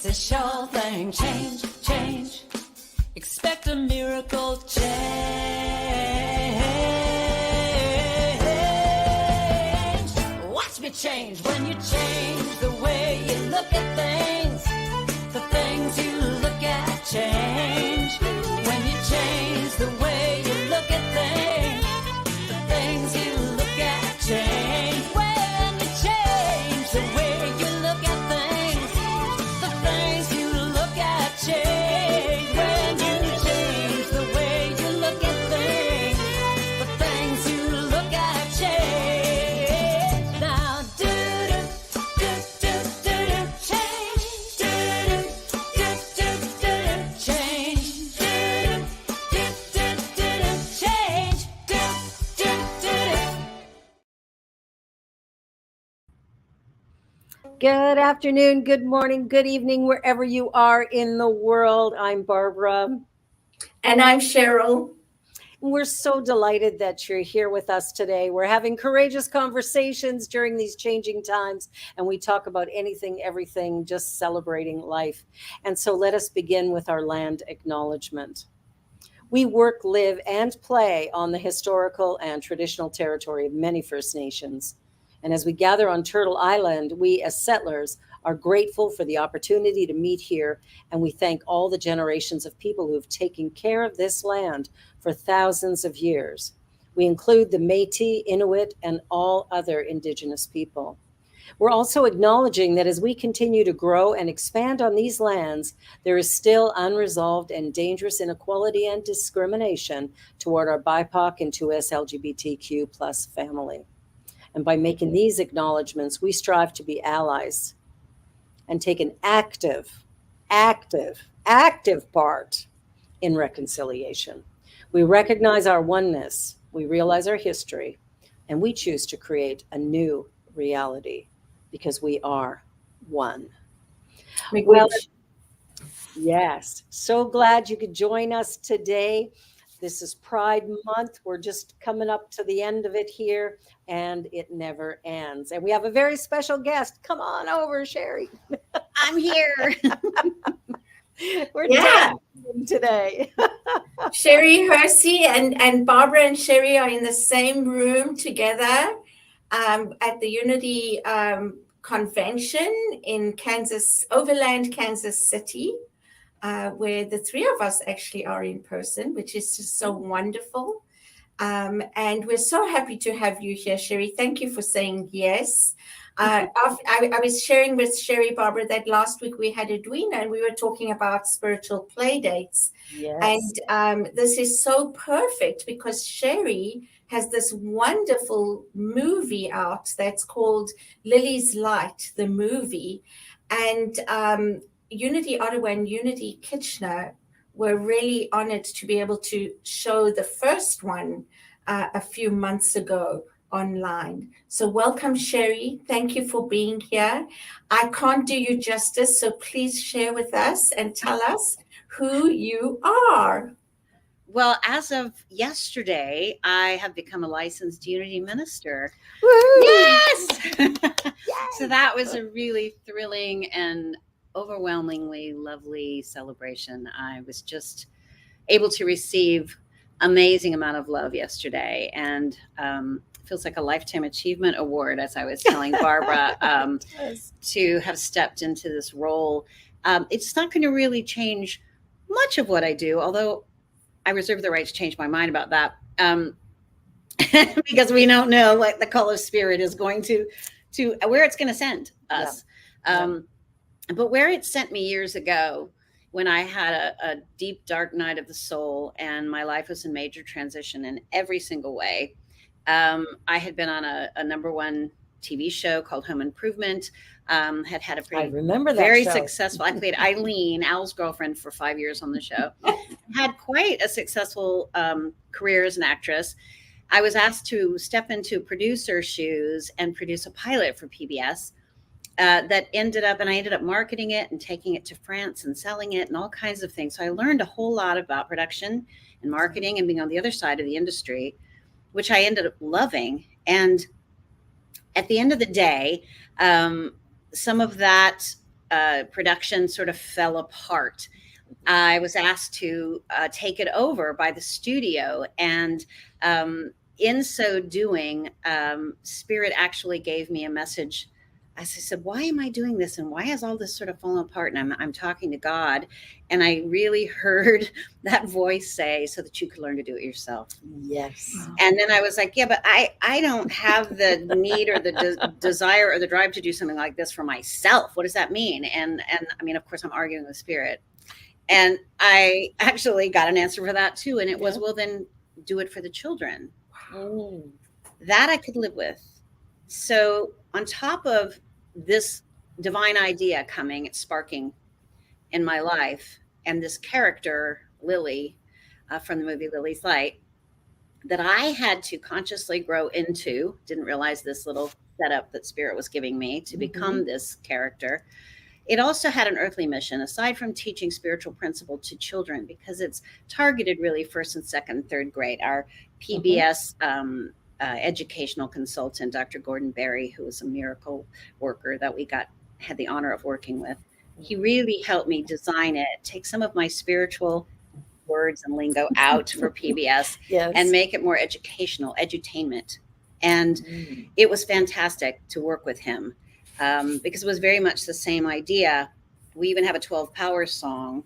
It's a sure thing. Change, change. Expect a miracle change. Watch me change when you change the way you look at things. The things you look at change. When you change the way you look at things. The things you look at change. When you change the way you look at things. The things you look at change. When you change the way you look at things. The things you look at change. Now do do do do do do change. Do do do do do change. Do do do do do change. Do do do do. Good afternoon, good morning, good evening, wherever you are in the world. I'm Barbara. And I'm Cheryl. We're so delighted that you're here with us today. We're having courageous conversations during these changing times, and we talk about anything, everything, just celebrating life. And so let us begin with our land acknowledgement. We work, live, and play on the historical and traditional territory of many First Nations. And as we gather on Turtle Island, we as settlers are grateful for the opportunity to meet here, and we thank all the generations of people who have taken care of this land for thousands of years. We include the Métis, Inuit, and all other Indigenous people. We're also acknowledging that as we continue to grow and expand on these lands, there is still unresolved and dangerous inequality and discrimination toward our BIPOC and 2S LGBTQ plus family. And by making these acknowledgements, we strive to be allies and take an active part in reconciliation. We recognize our oneness, we realize our history, and we choose to create a new reality because we are one. Well, yes, so glad you could join us today. This is Pride Month. We're just coming up to the end of it here, and it never ends. And we have a very special guest. Come on over, Sherry. I'm here. We're talking today. Sherry Hursey and Barbara and Sherry are in the same room together at the Unity Convention in Overland, Kansas City. Where the three of us actually are in person, which is just so wonderful. And we're so happy to have you here, Sherry. Thank you for saying yes. I was sharing with Sherry, Barbara, that last week we had Edwina and we were talking about spiritual play dates. Yes. And this is so perfect because Sherry has this wonderful movie out that's called Lilly's Light, the movie. And Unity Ottawa and Unity Kitchener were really honored to be able to show the first one a few months ago online. So welcome, Sherry. Thank you for being here. I can't do you justice, so please share with us and tell us who you are. Well, as of yesterday, I have become a licensed Unity minister. Woo! Yes! So that was a really thrilling and overwhelmingly lovely celebration. I was just able to receive amazing amount of love yesterday, and feels like a lifetime achievement award, as I was telling Barbara, to have stepped into this role. It's not going to really change much of what I do, although I reserve the right to change my mind about that, because we don't know what the call of spirit is going to where it's going to send us. But where it sent me years ago, when I had a deep, dark night of the soul and my life was in major transition in every single way, I had been on a number one TV show called Home Improvement, had a pretty very successful, I played Eileen, Al's girlfriend, for 5 years on the show, had quite a successful career as an actress. I was asked to step into producer shoes and produce a pilot for PBS. That ended up marketing it and taking it to France and selling it and all kinds of things. So I learned a whole lot about production and marketing and being on the other side of the industry, which I ended up loving. And at the end of the day, some of that production sort of fell apart. I was asked to take it over by the studio, and in so doing, Spirit actually gave me a message. I said, why am I doing this? And why has all this sort of fallen apart? And I'm talking to God. And I really heard that voice say, so that you could learn to do it yourself. Yes. And then I was like, yeah, but I don't have the need or the desire or the drive to do something like this for myself. What does that mean? And I mean, of course, I'm arguing with Spirit. And I actually got an answer for that too. And it was, well, then do it for the children. Wow. That I could live with. So on top of this divine idea coming, it's sparking in my life, and this character, Lilly, from the movie Lily's Light, that I had to consciously grow into, didn't realize this little setup that Spirit was giving me to become this character. It also had an earthly mission, aside from teaching spiritual principle to children, because it's targeted really first and second, third grade. Our PBS educational consultant, Dr. Gordon Berry, who was a miracle worker that we had the honor of working with, he really helped me design it, take some of my spiritual words and lingo out for PBS and make it more educational, edutainment. And it was fantastic to work with him because it was very much the same idea. We even have a 12 Power song.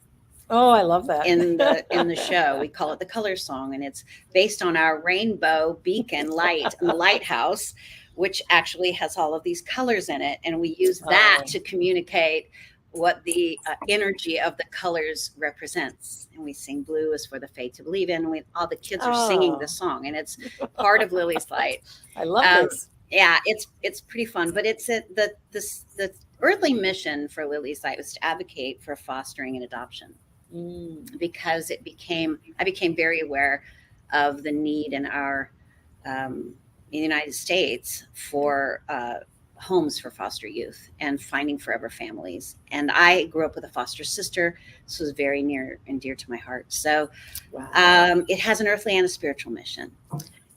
Oh, I love that. In the show. We call it the Color Song, and it's based on our rainbow beacon light in the lighthouse, which actually has all of these colors in it. And we use that to communicate what the energy of the colors represents. And we sing blue is for the faith to believe in. And all the kids are singing the song, and it's part of Lily's Light. I love this. Yeah, it's pretty fun, but it's the earthly mission for Lily's Light was to advocate for fostering and adoption. Because I became very aware of the need in our in the United States for homes for foster youth and finding forever families. And I grew up with a foster sister. This was very near and dear to my heart. So it has an earthly and a spiritual mission.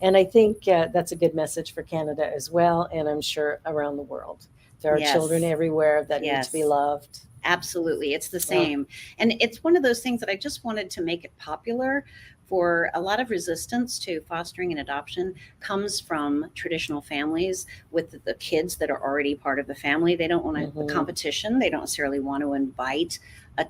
And I think that's a good message for Canada as well. And I'm sure around the world. There are children everywhere that need to be loved. Absolutely. It's the same. And it's one of those things that I just wanted to make it popular. For a lot of resistance to fostering and adoption comes from traditional families with the kids that are already part of the family. They don't want the competition. They don't necessarily want to invite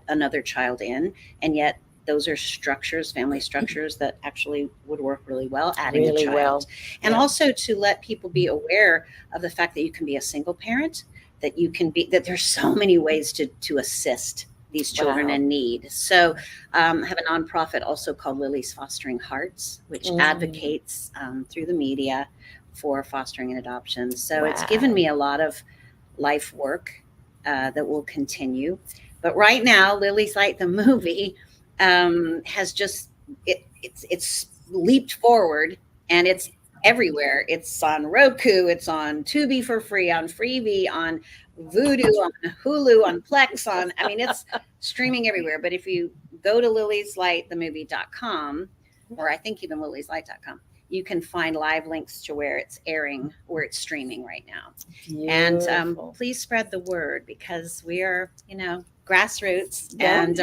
another child in. And yet those are structures, family structures that actually would work really well, adding a child. And also to let people be aware of the fact that you can be a single parent, that you can be, that there's so many ways to assist these children in need. So I have a nonprofit also called Lily's Fostering Hearts, which advocates through the media for fostering and adoption. So it's given me a lot of life work that will continue. But right now, Lily's Light, the movie, has just, it's leaped forward, and it's everywhere. It's on Roku, it's on Tubi for free, on Freevee, on Vudu, on Hulu, on Plex, it's streaming everywhere. But if you go to lilieslightthemovie.com, or I think even lilieslight.com, you can find live links to where it's airing, where it's streaming right now. Beautiful. And please spread the word, because we are, grassroots and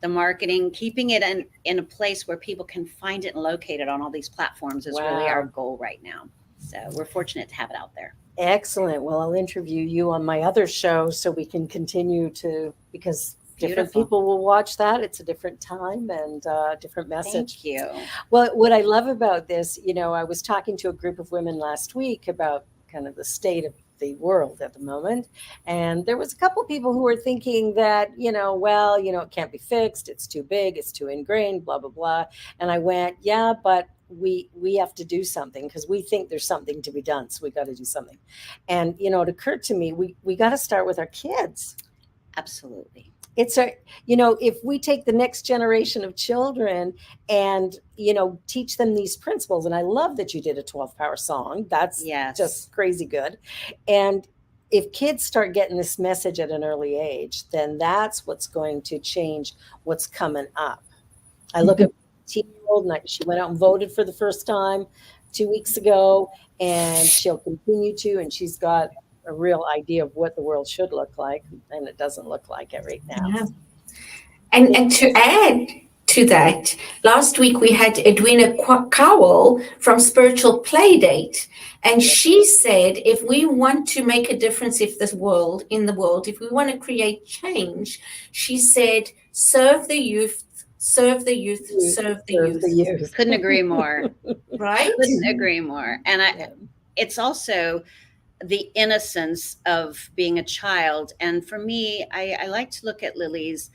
the marketing, keeping it in a place where people can find it and locate it on all these platforms is really our goal right now. So we're fortunate to have it out there. Excellent. Well, I'll interview you on my other show so we can continue to, because different people will watch that. It's a different time and different message. Thank you. Well, what I love about this, I was talking to a group of women last week about kind of the state of the world at the moment. And there was a couple of people who were thinking that, it can't be fixed. It's too big. It's too ingrained, blah, blah, blah. And I went, but we have to do something, because we think there's something to be done. So we got to do something. And, it occurred to me, we got to start with our kids. Absolutely. It's if we take the next generation of children and, teach them these principles. And I love that you did a 12 Power song. That's just crazy good. And if kids start getting this message at an early age, then that's what's going to change what's coming up. I look at 18-year-old, and she went out and voted for the first time 2 weeks ago, and she'll continue to, and she's got a real idea of what the world should look like, and it doesn't look like it right now. Yeah. And to add to that, last week we had Edwina Cowell from Spiritual Playdate, and she said if we want to make a difference if the world, if we want to create change, she said, serve the youth, serve the youth, serve the youth. Couldn't agree more. Right? Couldn't agree more. And it's also the innocence of being a child. And for me, I like to look at Lilly's.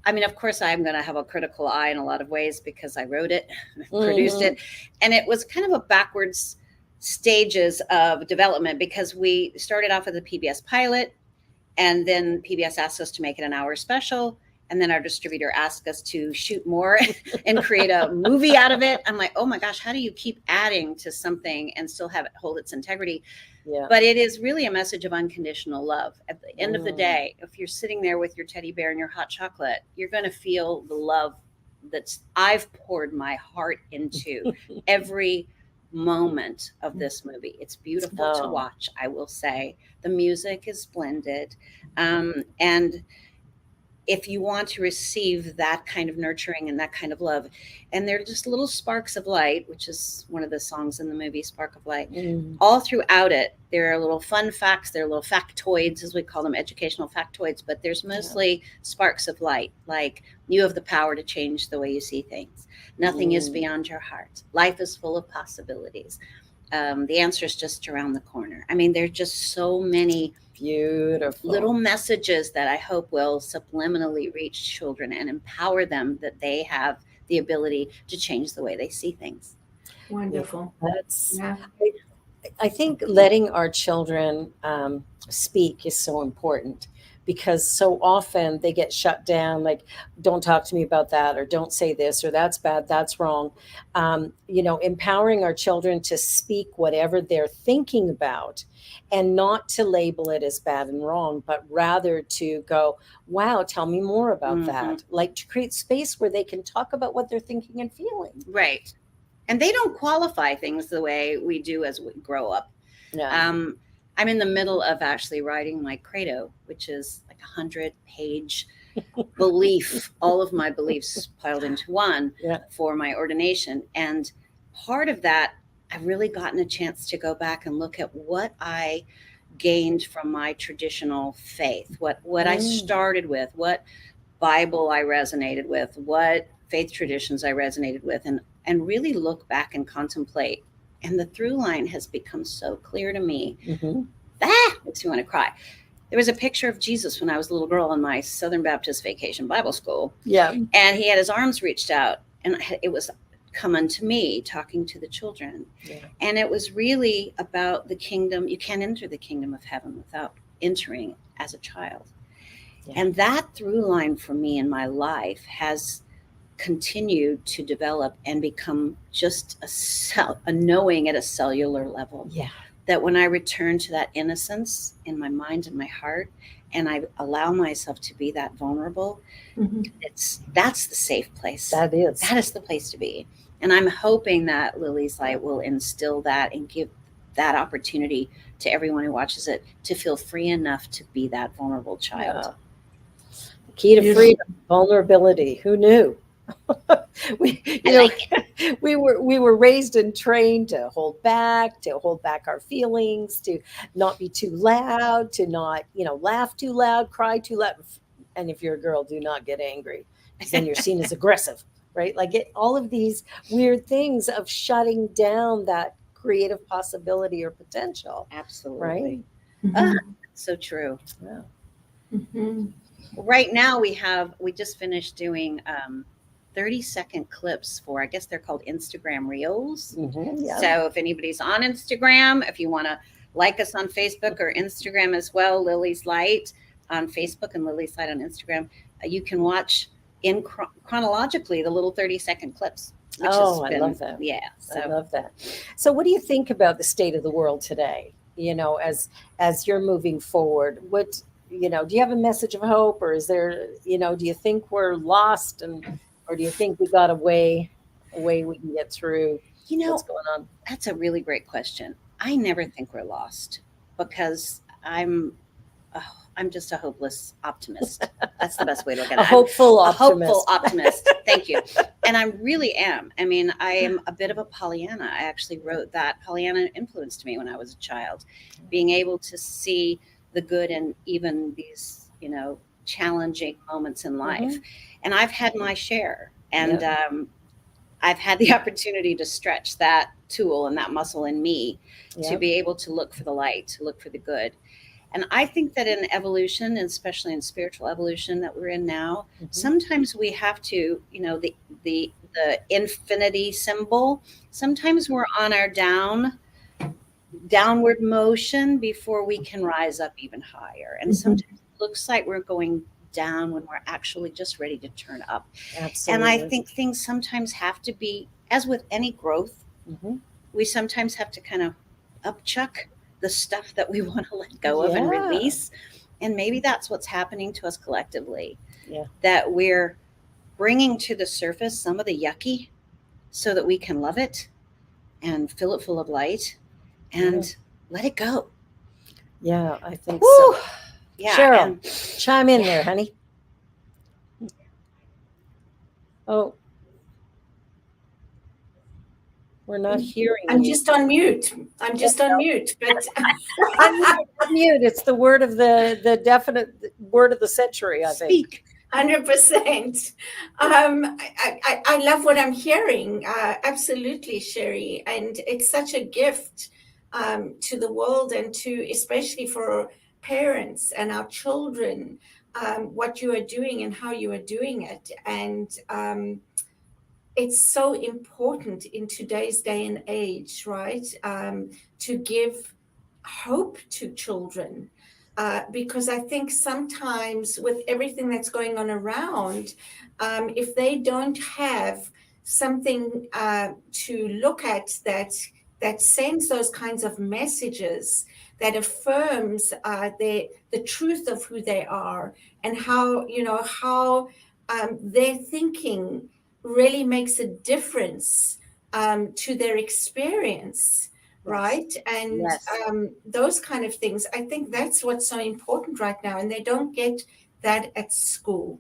I mean, of course, I'm going to have a critical eye in a lot of ways because I wrote it, produced it. And it was kind of a backwards stages of development because we started off with a PBS pilot, and then PBS asked us to make it an hour special. And then our distributor asked us to shoot more and create a movie out of it. I'm like, oh my gosh, how do you keep adding to something and still have it hold its integrity? Yeah. But it is really a message of unconditional love. At the end of the day, if you're sitting there with your teddy bear and your hot chocolate, you're going to feel the love I've poured my heart into every moment of this movie. It's beautiful to watch, I will say. The music is splendid. And if you want to receive that kind of nurturing and that kind of love, and they're just little sparks of light, which is one of the songs in the movie, Spark of Light, all throughout it, there are little fun facts, there are little factoids, as we call them, educational factoids, but there's mostly sparks of light, like you have the power to change the way you see things. Nothing is beyond your heart. Life is full of possibilities. The answer is just around the corner. I mean, there's just so many beautiful little messages that I hope will subliminally reach children and empower them that they have the ability to change the way they see things. Wonderful. I think letting our children speak is so important, because so often they get shut down, like, don't talk to me about that, or don't say this, or that's bad, that's wrong. Empowering our children to speak whatever they're thinking about, and not to label it as bad and wrong, but rather to go, wow, tell me more about that. Like, to create space where they can talk about what they're thinking and feeling. Right. And they don't qualify things the way we do as we grow up. Yeah. I'm in the middle of actually writing my credo, which is like 100-page belief, all of my beliefs piled into one for my ordination. And part of that, I've really gotten a chance to go back and look at what I gained from my traditional faith, what I started with, what Bible I resonated with, what faith traditions I resonated with, and really look back and contemplate. And the through line has become so clear to me. Makes me want to cry. There was a picture of Jesus when I was a little girl in my Southern Baptist Vacation Bible School. Yeah. And he had his arms reached out, and it was come unto me, talking to the children. Yeah. And it was really about the kingdom. You can't enter the kingdom of heaven without entering as a child. Yeah. And that through line for me in my life has continued to develop and become just a knowing at a cellular level. Yeah. That when I return to that innocence in my mind and my heart, and I allow myself to be that vulnerable, that's the safe place. That is the place to be. And I'm hoping that Lilly's Light will instill that and give that opportunity to everyone who watches it to feel free enough to be that vulnerable child. Yeah. The key to freedom, vulnerability. Who knew? We were raised and trained to hold back our feelings, to not be too loud, to not, laugh too loud, cry too loud. And if you're a girl, do not get angry, because then you're seen as aggressive, right? Like all of these weird things of shutting down that creative possibility or potential. Absolutely. Right? So true. Yeah. Right now we just finished doing 30-second clips for, I guess they're called Instagram Reels. Yeah. So if anybody's on Instagram, if you want to like us on Facebook or Instagram as well, Lilly's Light on Facebook and Lilly's Light on Instagram, you can watch in chronologically the little 30-second clips. I love that. Yeah. So. I love that. So what do you think about the state of the world today? As you're moving forward, what, do you have a message of hope, or is there, do you think we're lost, or do you think we got a way we can get through what's going on? That's a really great question. I never think we're lost, because I'm just a hopeless optimist. That's the best way to look at it. A hopeful A optimist. hopeful optimist. Thank you. And I really am. I mean, I am a bit of a Pollyanna. I actually wrote that. Pollyanna influenced me when I was a child, being able to see the good in even these, challenging moments in life. And I've had my share. And I've had the opportunity to stretch that tool and that muscle in me to be able to look for the light, to look for the good. And I think that in evolution, and especially in spiritual evolution that we're in now, sometimes we have to, the infinity symbol, sometimes we're on our downward motion before we can rise up even higher. And sometimes it looks like we're going down when we're actually just ready to turn up. Absolutely. And I think things sometimes have to be, as with any growth, we sometimes have to kind of upchuck the stuff that we want to let go of and release. And maybe that's what's happening to us collectively. Yeah. That we're bringing to the surface some of the yucky so that we can love it and fill it full of light and let it go. Yeah, I think Woo! so. Yeah. Cheryl, chime in there, honey. Oh, we're not hearing I'm you. just on mute. I'm just on mute. But Unmute. It's the word of the definite word of the century, I think. Speak. 100%. I love what I'm hearing. Absolutely, Sherry. And it's such a gift to the world, and to especially for parents and our children, what you are doing and how you are doing it. And it's so important in today's day and age, right? To give hope to children. Because I think sometimes with everything that's going on around, if they don't have something to look at that sends those kinds of messages, that affirms the truth of who they are, and how their thinking really makes a difference to their experience. Right. And those kind of things, I think that's what's so important right now. And they don't get that at school.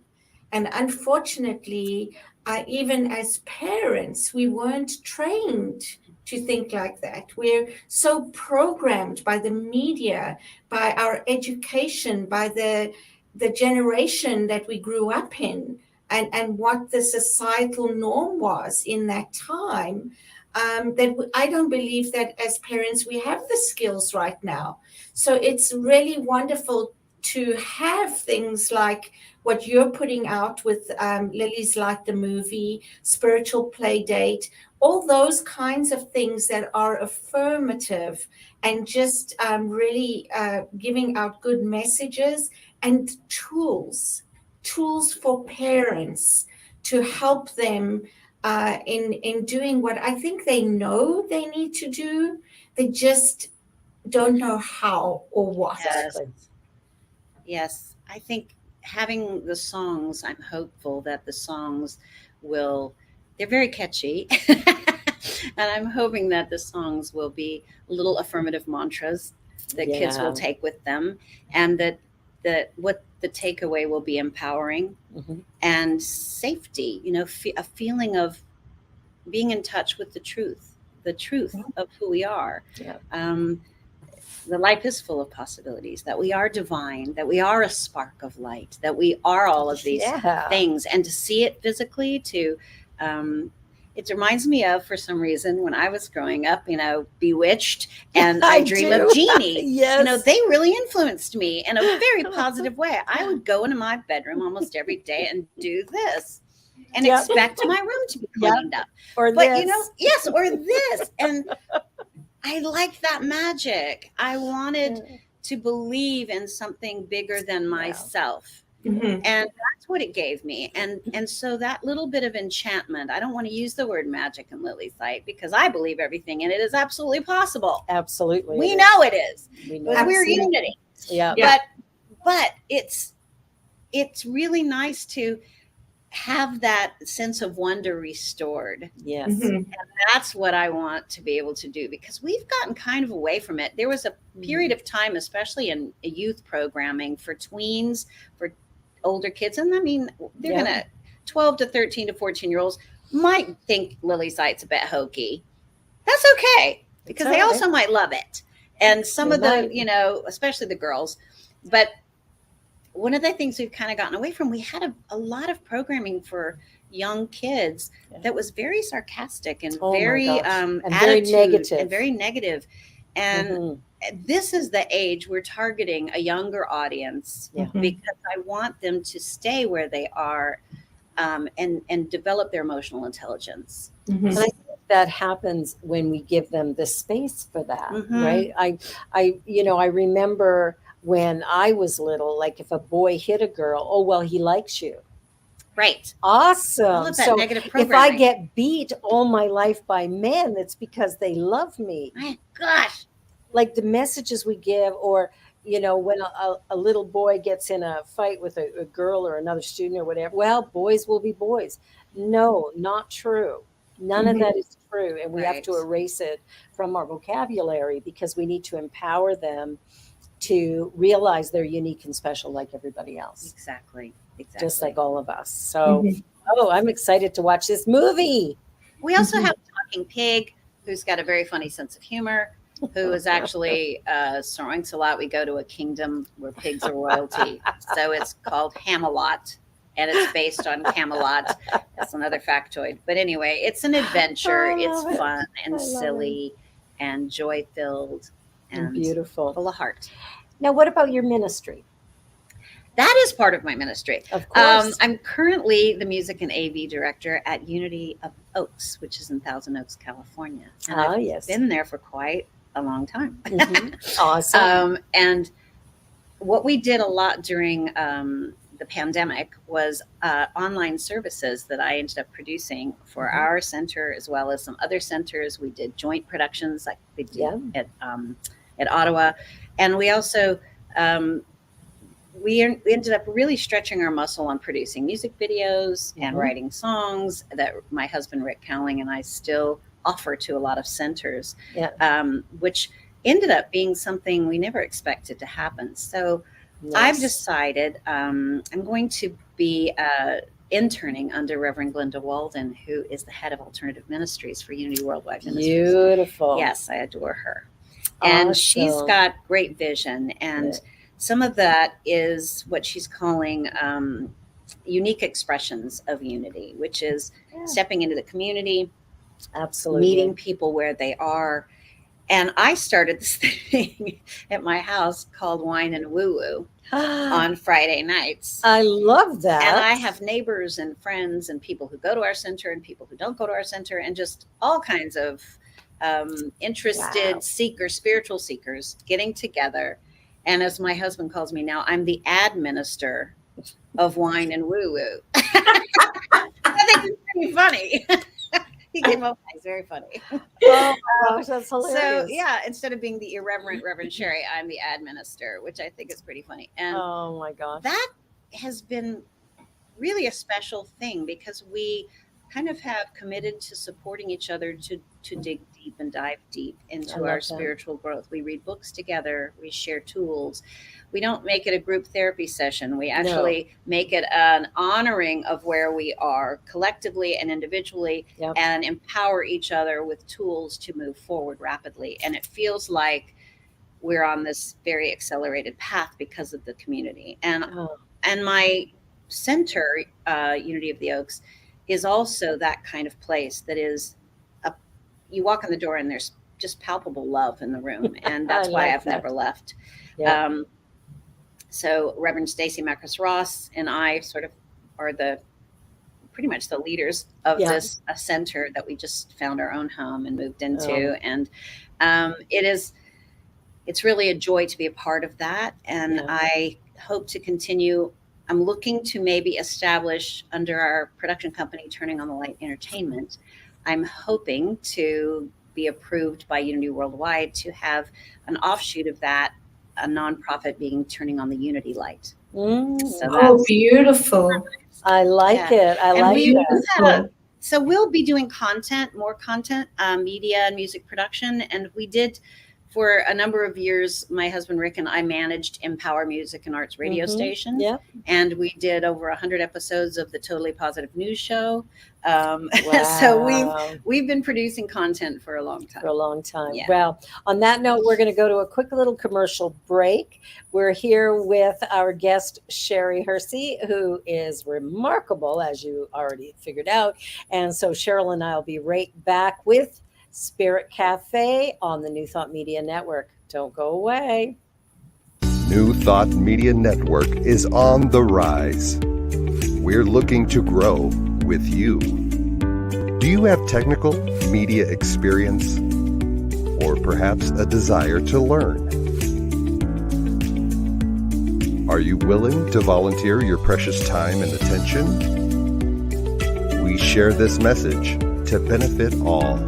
And unfortunately, even as parents, we weren't trained to think like that. We're so programmed by the media, by our education, by the generation that we grew up in, and what the societal norm was in that time. That I don't believe that as parents we have the skills right now. So it's really wonderful to have things like what you're putting out with Lilly's Light the movie, Spiritual Play Date, all those kinds of things that are affirmative and just really giving out good messages and tools for parents to help them in doing what I think they know they need to do. They just don't know how or what. Yes. I think having the songs, I'm hopeful that the songs they're very catchy. And I'm hoping that the songs will be little affirmative mantras that kids will take with them, and that what the takeaway will be empowering and safety, a feeling of being in touch with the truth of who we are. The life is full of possibilities, that we are divine, that we are a spark of light, that we are all of these things. And to see it physically, it reminds me of, for some reason, when I was growing up, Bewitched and I Dream of Jeannie. Yes. They really influenced me in a very positive way. I would go into my bedroom almost every day and do this and expect my room to be cleaned up. Or this. And I liked that magic. I wanted to believe in something bigger than myself. And that's what it gave me. And so that little bit of enchantment, I don't want to use the word magic in Lily's Light, because I believe everything in it is absolutely possible. Absolutely. We know it is. But we're unity. Yeah. But it's really nice to have that sense of wonder restored. Yes. Mhm. That's what I want to be able to do, because we've gotten kind of away from it. There was a period of time, especially in youth programming for tweens, for older kids. And I mean, they're Yeah. going to 12 to 13 to 14-year-olds might think Lily's Light's a bit hokey. That's okay, because It's they all right. also might love it. And some They of the, might. you know, especially the girls. But one of the things we've kind of gotten away from, we had a lot of programming for young kids Yeah. that was very sarcastic and Oh my very gosh. And very attitude negative. and very negative. And Mhm. this is the age we're targeting a younger audience, Yeah. because I want them to stay where they are, and develop their emotional intelligence. Mhm. And I think that happens when we give them the space for that, Mhm. right? I remember when I was little, like if a boy hit a girl, oh, well, he likes you. Right. Awesome. All of that So negative if programming. I get beat all my life by men, it's because they love me. My gosh. Like the messages we give, or, when a little boy gets in a fight with a girl or another student or whatever, well, boys will be boys. No, not true. None of that is true. And we have to Right. erase it from our vocabulary, because we need to empower them to realize they're unique and special like everybody else, Exactly. just like all of us. So, Mhm. I'm excited to watch this movie. We also have Talking Pig, who's got a very funny sense of humor, who is actually throwing a lot. We go to a kingdom where pigs are royalty. So it's called Hamelot, and it's based on Camelot. That's another factoid. But anyway, it's an adventure. I It's love it. fun and I love silly and joy-filled and Beautiful. full of heart. Now, what about your ministry? That is part of my ministry. Of course. I'm currently the music and AV director at Unity of Oaks, which is in Thousand Oaks, California. And I've Yes. been there for quite a long time. Mhm. Awesome. And what we did a lot during the pandemic was online services that I ended up producing for Mhm. our center, as well as some other centers. We did joint productions like we did Yeah. at Ottawa. And we also, we ended up really stretching our muscle on producing music videos and Mhm. writing songs that my husband, Rick Cowling, and I still offer to a lot of centers, Yeah. which ended up being something we never expected to happen. So I've Nice. decided I'm going to be interning under Reverend Glenda Walden, who is the head of alternative ministries for Unity Worldwide Ministries. Beautiful. Yes, I adore her. And she's Awesome. got great vision. And Yeah. some of that is what she's calling unique expressions of unity, which is Yeah. stepping into the community, Absolutely. meeting people where they are. And I started this thing at my house called Wine and Woo Woo on Friday nights. I love that. And I have neighbors and friends and people who go to our center and people who don't go to our center, and just all kinds of interested Wow. seekers, spiritual seekers getting together. And as my husband calls me now, I'm the ad minister of Wine and Woo Woo. I think it's pretty funny. He came up, he's very funny. Oh my gosh, that's hilarious. So yeah, instead of being the irreverent Reverend Sherry, I'm the ad minister, which I think is pretty funny. And Oh my gosh. that has been really a special thing, because we kind of have committed to supporting each other to dig deep and dive deep I into love our that. spiritual growth. We read books together, we share tools. We don't make it a group therapy session. We actually make it an honoring of where we are collectively and individually, Yep. and empower each other with tools to move forward rapidly. And it feels like we're on this very accelerated path because of the community. Oh, And my center, Unity of the Oaks, is also that kind of place that is you walk in the door and there's just palpable love in the room. And that's I why like I've that. never left. yeah. So Reverend Stacy Macris Ross and I sort of are pretty much the leaders of Yeah. this center that we just found our own home and moved into. Oh. And it's really a joy to be a part of that. And Yeah. I hope to continue. I'm looking to maybe establish under our production company, Turning on the Light Entertainment. I'm hoping to be approved by Unity Worldwide to have an offshoot of that, a nonprofit being Turning on the Unity Light. So Oh, that's beautiful. I like Yeah. it. I and like we that. Beautiful. so we'll be doing more content, media and music production. And we did for a number of years, my husband Rick and I managed Empower Music and Arts radio station. Yeah. And we did over 100 episodes of the Totally Positive News Show. Wow. So we've been producing content for a long time. For a long time. Yeah. Well, on that note, we're going to go to a quick little commercial break. We're here with our guest, Sherry Hursey, who is remarkable, as you already figured out. And so Cheryl and I will be right back with Spirit Cafe on the New Thought Media Network. Don't go away. New Thought Media Network is on the rise. We're looking to grow with you. Do you have technical media experience or perhaps a desire to learn? Are you willing to volunteer your precious time and attention? We share this message to benefit all.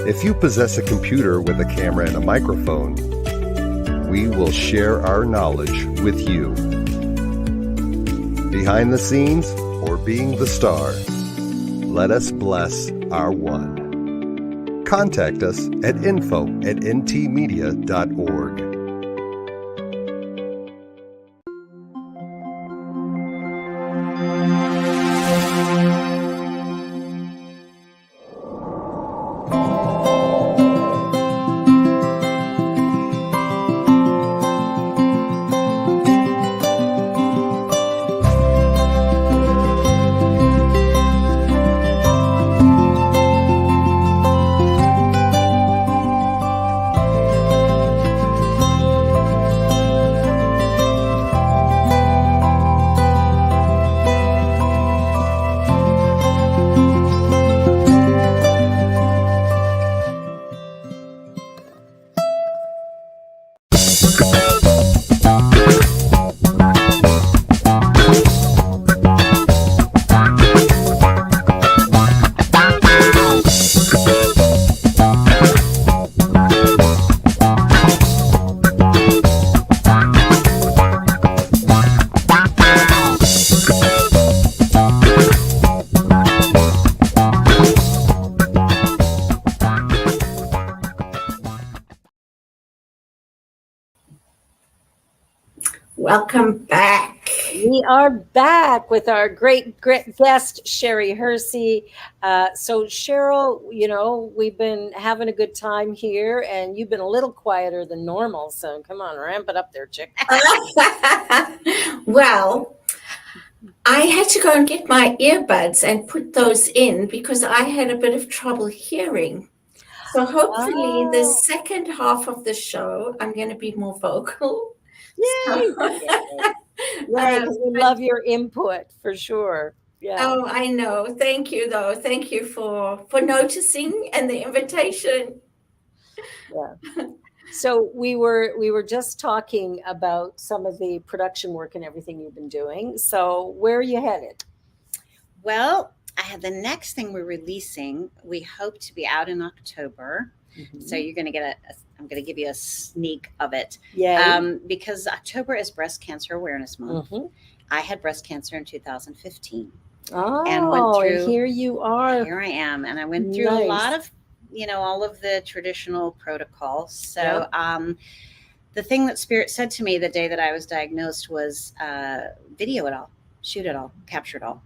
If you possess a computer with a camera and a microphone, we will share our knowledge with you. Behind the scenes or being the star, let us bless our one. Contact us at info@ntmedia.org. Welcome back. We are back with our great guest, Sherry Hursey. So Cheryl, you know, we've been having a good time here and you've been a little quieter than normal. So come on, ramp it up there, chick. Well, I had to go and get my earbuds and put those in because I had a bit of trouble hearing. So hopefully the second half of the show, I'm going to be more vocal. Yay! Right, because we love your input for sure. Yeah. Oh, I know. Thank you, though. Thank you for noticing and the invitation. Yeah. So we were just talking about some of the production work and everything you've been doing. So where are you headed? Well, I have the next thing we're releasing. We hope to be out in October. Mm-hmm. So you're going to get I'm going to give you a sneak of it. Yeah. Because October is Breast Cancer Awareness Month. Mm-hmm. I had breast cancer in 2015. Oh, and went through, here you are. Here I am. And I went through a lot of, all of the traditional protocols. So the thing that Spirit said to me the day that I was diagnosed was video it all, shoot it all, capture it all.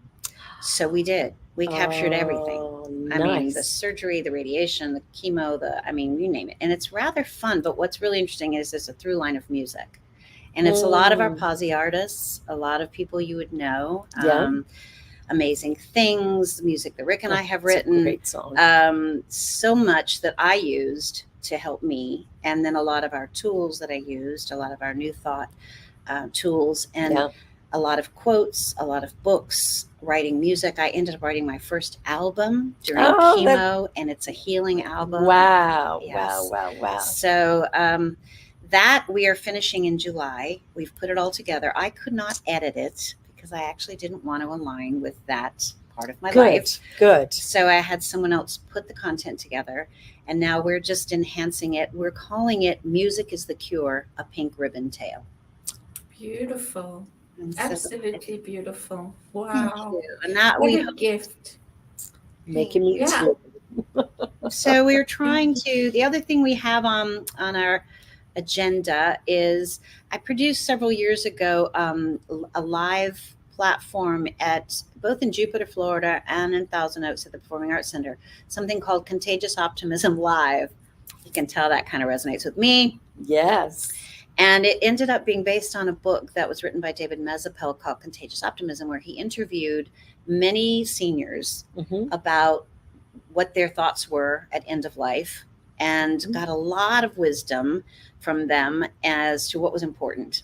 So we did. We captured everything. Nice. I mean, the surgery, the radiation, the chemo, you name it. And it's rather fun. But what's really interesting is there's a through line of music. And it's a lot of our posse artists, a lot of people you would know. Amazing Things, the music that Rick and I have written. Great song. So much that I used to help me. And then a lot of our tools that I used, a lot of our New Thought tools. And a lot of quotes, a lot of books, writing music. I ended up writing my first album during chemo, and it's a healing album. Wow. Yes. Wow. So that we are finishing in July. We've put it all together. I could not edit it because I actually didn't want to align with that part of my life. Good. So I had someone else put the content together, and now we're just enhancing it. We're calling it Music is the Cure, a Pink Ribbon Tale. Beautiful. And so Absolutely beautiful. thank Wow. you. And that What we a gift. Making me Yeah. too. So we're trying to, the other thing we have on our agenda is I produced several years ago a live platform at both in Jupiter, Florida and in Thousand Oaks at the Performing Arts Center, something called Contagious Optimism Live. You can tell that kind of resonates with me. Yes. And it ended up being based on a book that was written by David Mezzapel called Contagious Optimism, where he interviewed many seniors Mhm. about what their thoughts were at end of life, and got a lot of wisdom from them as to what was important.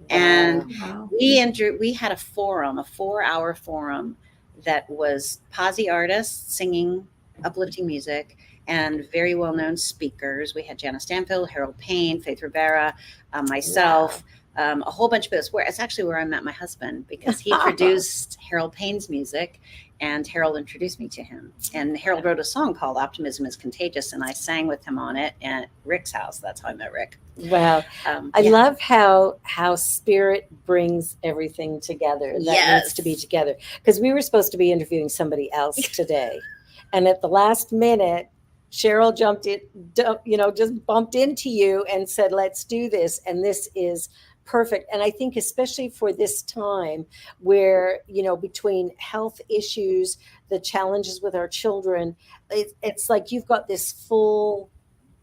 And Wow. we had a forum, a 4-hour forum that was posse artists singing uplifting music and very well-known speakers. We had Jana Stanfield, Harold Payne, Faith Rivera, myself, a whole bunch of us. Where it's actually where I met my husband, because he produced Harold Payne's music, and Harold introduced me to him. And Harold wrote a song called "Optimism is Contagious," and I sang with him on it at Rick's house. That's how I met Rick. Wow. I Yeah. love how spirit brings everything together that Yes. needs to be together. Because we were supposed to be interviewing somebody else today. And at the last minute, Cheryl just bumped into you and said, let's do this. And this is perfect. And I think especially for this time where, between health issues, the challenges with our children, it's like you've got this full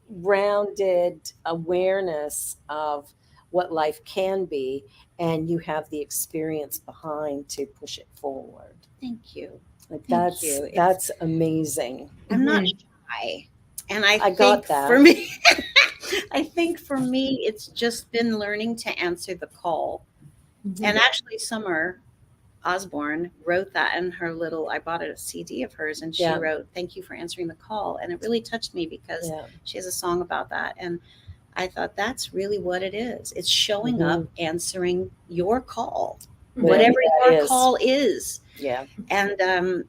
rounded awareness of what life can be, and you have the experience behind to push it forward. Thank you. Like Thank you. that's amazing. I'm not shy. And I I got think that. for me, for me, it's just been learning to answer the call. And actually, Summer Osborne wrote that in her I bought a CD of hers, and she Yeah. wrote, "Thank you for answering the call." And it really touched me because Yeah. she has a song about that. And I thought that's really what it is. It's showing up, answering your call, whatever that your is. call is. Yeah. And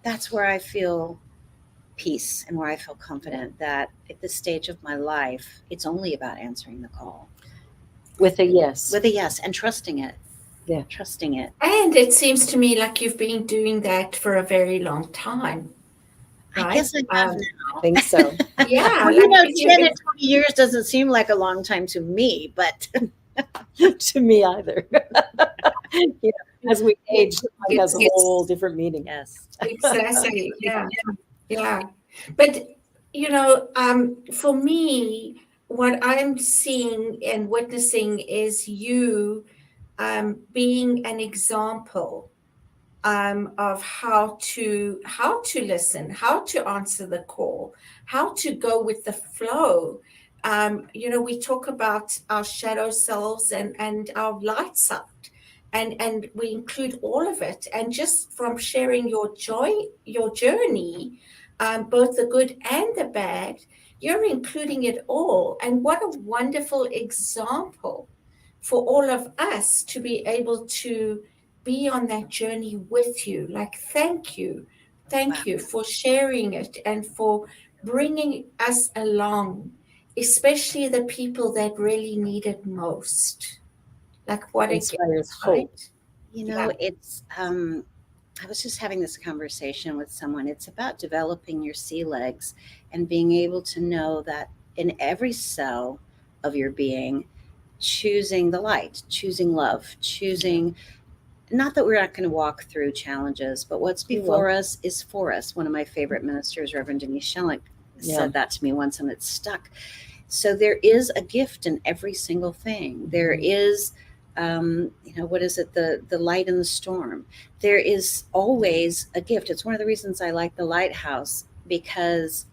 that's where I feel peace and where I feel confident that at this stage of my life, it's only about answering the call With a yes. with a yes and trusting it. Yeah. Trusting it. And it seems to me like you've been doing that for a very long time. Right? I guess I have now. I think so. Yeah. Well, like 10 and 20 years doesn't seem like a long time to me, but To me either. As we age, it has a whole different meaning. yes. Exactly. Yeah. Yeah. But, for me, what I'm seeing and witnessing is you being an example of how to listen, how to answer the call, how to go with the flow. We talk about our shadow selves and our light side, and we include all of it. And just from sharing your journey, both the good and the bad, you're including it all. And what a wonderful example for all of us to be able to be on that journey with you. Like, thank you for sharing it and for bringing us along, especially the people that really need it most. Like, what a gift, Inspires hope. right? It's I was just having this conversation with someone. It's about developing your sea legs and being able to know that in every cell of your being, choosing the light, choosing love, choosing, not that we're not going to walk through challenges, but what's before us is for us. One of my favorite ministers, Reverend Denise Schellick, said that to me once, and it stuck. So there is a gift in every single thing. There is, what is it? The light in the storm. There is always a gift. It's one of the reasons I like the lighthouse, because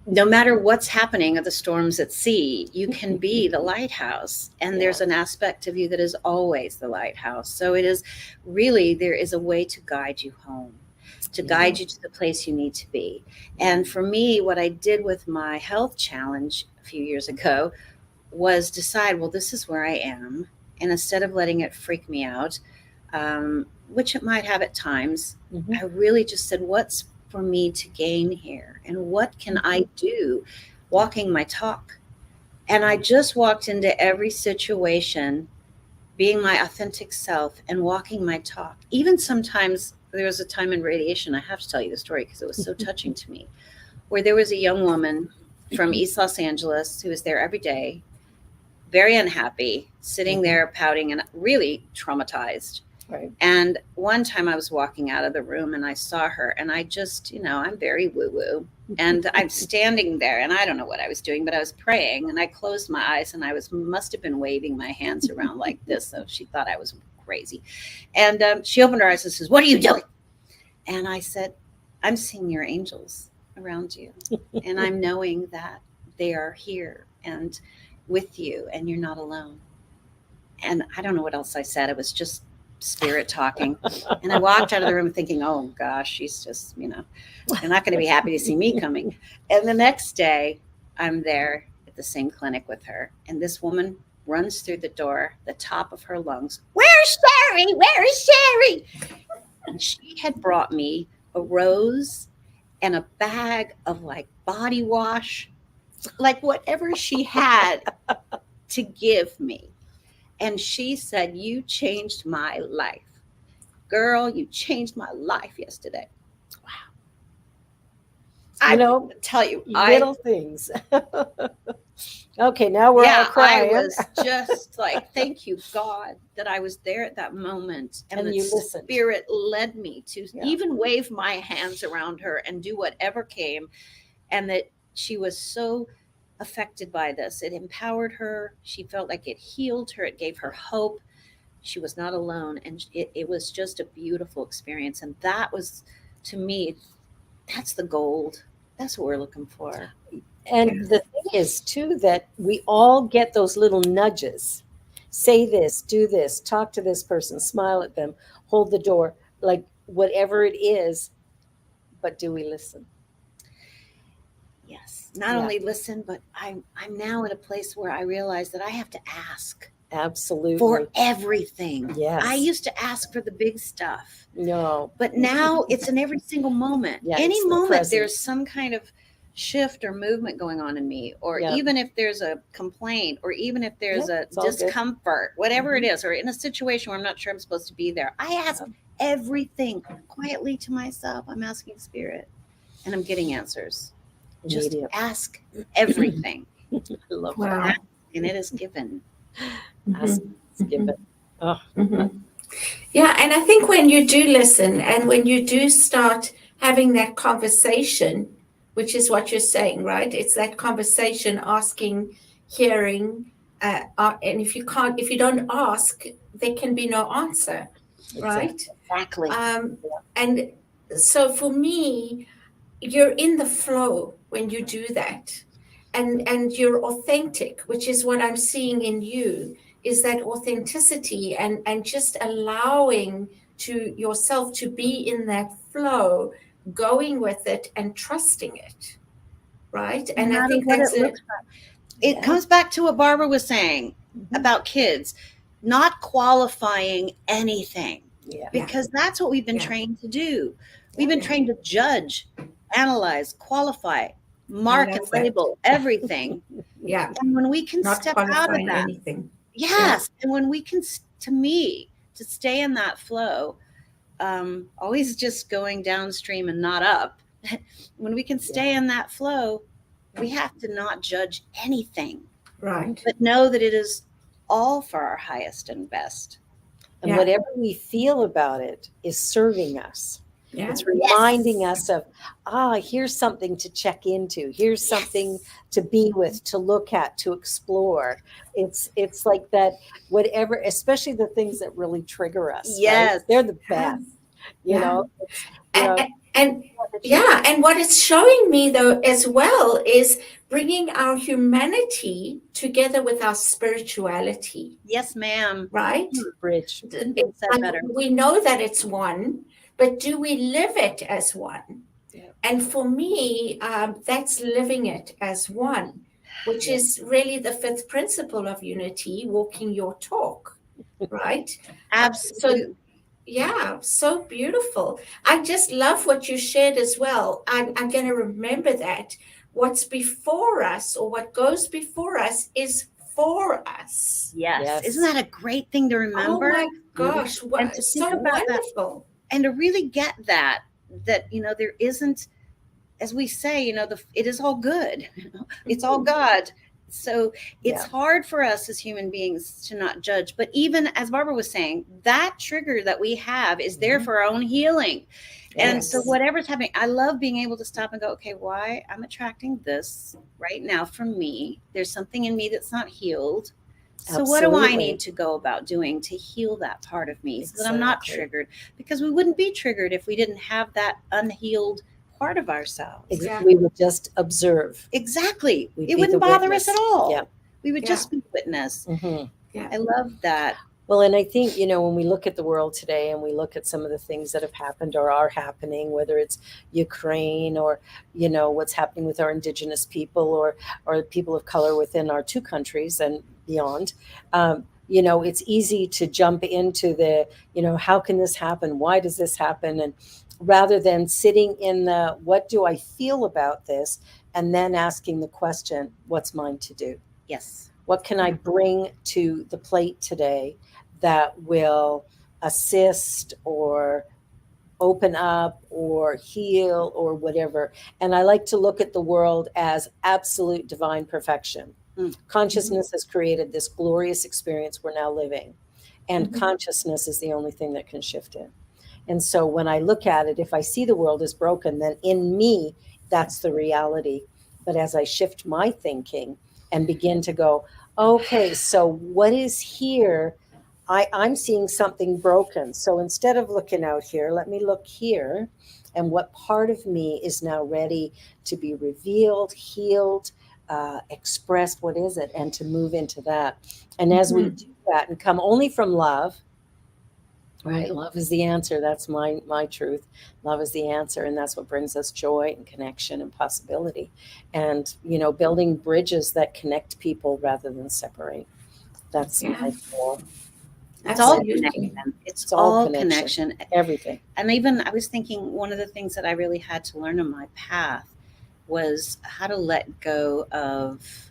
no matter what's happening at the storms at sea, you can be the lighthouse. And there's an aspect of you that is always the lighthouse. So it is really, there is a way to guide you home, to guide you to the place you need to be. And for me, what I did with my health challenge a few years ago was decide, well, this is where I am. And instead of letting it freak me out, which it might have at times, Mhm. I really just said, what's for me to gain here? And what can I do walking my talk? And I just walked into every situation being my authentic self and walking my talk. Even sometimes there was a time in radiation, I have to tell you the story because it was so touching to me, where there was a young woman from East Los Angeles who was there every day, very unhappy, sitting there pouting and really traumatized. Right. And one time I was walking out of the room and I saw her, and I just, I'm very woo-woo. And I'm standing there and I don't know what I was doing, but I was praying, and I closed my eyes and I must have been waving my hands around like this. So she thought I was crazy. And she opened her eyes and says, "What are you doing?" And I said, "I'm seeing your angels around you. And I'm knowing that they are here and with you, and you're not alone." And I don't know what else I said. It was just spirit talking. And I walked out of the room thinking, oh gosh, she's just, they're not going to be happy to see me coming. And the next day I'm there at the same clinic with her. And this woman runs through the door, the top of her lungs. "Where's Sherry? Where is Sherry?" And she had brought me a rose and a bag of like body wash, like whatever she had to give me. And she said, "You changed my life. Girl, you changed my life yesterday." Wow. I tell you, little things. Okay, now we're all crying. I was just like, thank you, God, that I was there at that moment. And the you listened. Spirit led me to even wave my hands around her and do whatever came. And that she was so affected by this. It empowered her. She felt like it healed her. It gave her hope. She was not alone. And it was just a beautiful experience. And that was, to me, that's the gold. That's what we're looking for. And the thing is, too, that we all get those little nudges. Say this, do this, talk to this person, smile at them, hold the door, like whatever it is. But do we listen? Yes. Not only listen, but I'm now in a place where I realize that I have to ask. Absolutely. For everything. Yes. I used to ask for the big stuff. No. But now it's in every single moment. Yeah, Any it's the moment present. there's some kind of shift or movement going on in me, or even if there's a complaint, or even if there's a discomfort, whatever it is, or in a situation where I'm not sure I'm supposed to be there, I ask everything quietly to myself. I'm asking Spirit, and I'm getting answers. Just ask everything. I love Wow. that. And it is given. Ask, give it. Oh. Yeah, and I think when you do listen and when you do start having that conversation, which is what you're saying, right? It's that conversation, asking, hearing, and if you don't ask, there can be no answer, right? Exactly. And so for me, you're in the flow when you do that, and you're authentic, which is what I'm seeing in you, is that authenticity and just allowing to yourself to be in that flow, going with it and trusting it, right? And I think that's it comes back to what Barbara was saying about kids not qualifying anything, because that's what we've been trained to do. We've been trained to judge, analyze, qualify, mark and label everything. And when we can not step out of that, anything. and when we can, to me, to stay in that flow, always just going downstream and not up. When we can stay in that flow, we have to not judge anything, right? But know that it is all for our highest and best. And whatever we feel about it is serving us. It's reminding us of, here's something to check into. Here's something to be with, to look at, to explore. It's like that, whatever, especially the things that really trigger us. Yes. Right? They're the best, you know. And what it's showing me though as well is bringing our humanity together with our spirituality. Yes, ma'am. Right? Bridge. We know that it's one, but do we live it as one? Yeah. And for me, that's living it as one, which is really the fifth principle of unity, walking your talk, right? Absolutely. Yeah, so beautiful. I just love what you shared as well. I'm going to remember that. What's before us or what goes before us is for us. Yes. Yes. Isn't that a great thing to Oh remember? my gosh, And to think so about that. wonderful. And to really get that, there isn't, as we say, it is all good. It's all God. So it's hard for us as human beings to not judge. But even as Barbara was saying, that trigger that we have is there for our own healing. And so whatever's happening, I love being able to stop and go, okay, why I'm attracting this right now from me. There's something in me that's not healed. So what do I need to go about doing to heal that part of me so that I'm not triggered? Because we wouldn't be triggered if we didn't have that unhealed part of ourselves. Exactly. We would just observe. Exactly. We'd It be wouldn't the bother witness. us at all. Yeah. We would just be witness. Yeah. I love that. Well, and I think, when we look at the world today and we look at some of the things that have happened or are happening, whether it's Ukraine or, what's happening with our indigenous people or people of color within our two countries and beyond, it's easy to jump into the, how can this happen? Why does this happen? And rather than sitting in the, what do I feel about this? And then asking the question, what's mine to do? Yes. What can I bring to the plate today that will assist or open up or heal or whatever? And I like to look at the world as absolute divine perfection. Consciousness has created this glorious experience we're now living. And consciousness is the only thing that can shift it. And so when I look at it, if I see the world as broken, then in me, that's the reality. But as I shift my thinking and begin to go, okay, so what is here? I'm seeing something broken. So instead of looking out here, let me look here. And what part of me is now ready to be revealed, healed, expressed? What is it? And to move into that. And as we do that and come only from love, right? Love is the answer. That's my truth. Love is the answer. And that's what brings us joy and connection and possibility. And, building bridges that connect people rather than separate. That's my goal. It's all Absolutely. connection. It's all connection. Everything. And even I was thinking one of the things that I really had to learn on my path was how to let go of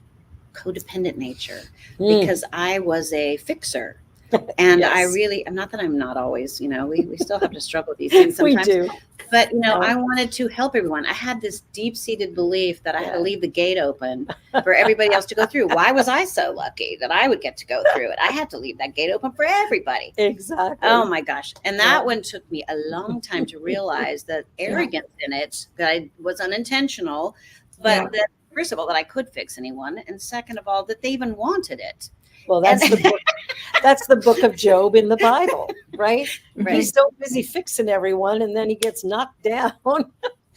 codependent nature, because I was a fixer. And I really, not that I'm not always, we still have to struggle with these things sometimes. We do. But, I wanted to help everyone. I had this deep-seated belief that I had to leave the gate open for everybody else to go through. Why was I so lucky that I would get to go through it? I had to leave that gate open for everybody. Exactly. Oh, my gosh. And that one took me a long time to realize that arrogance in it, that I was unintentional, but that, first of all, that I could fix anyone. And second of all, that they even wanted it. Well, that's the book. That's the book of Job in the Bible, right? He's so busy fixing everyone, and then he gets knocked down.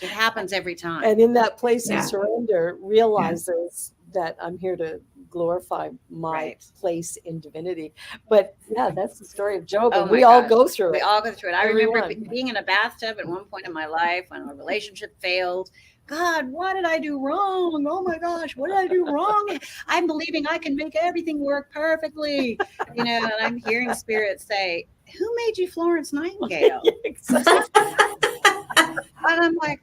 It happens every time. And in that place of surrender, realizes that I'm here to glorify my place in divinity. But that's the story of Job, and we all go through it. We all go through it. I remember being in a bathtub at one point in my life when a relationship failed. God, what did I do wrong? Oh my gosh, what did I do wrong? I'm believing I can make everything work perfectly. And I'm hearing spirits say, who made you Florence Nightingale? And I'm like,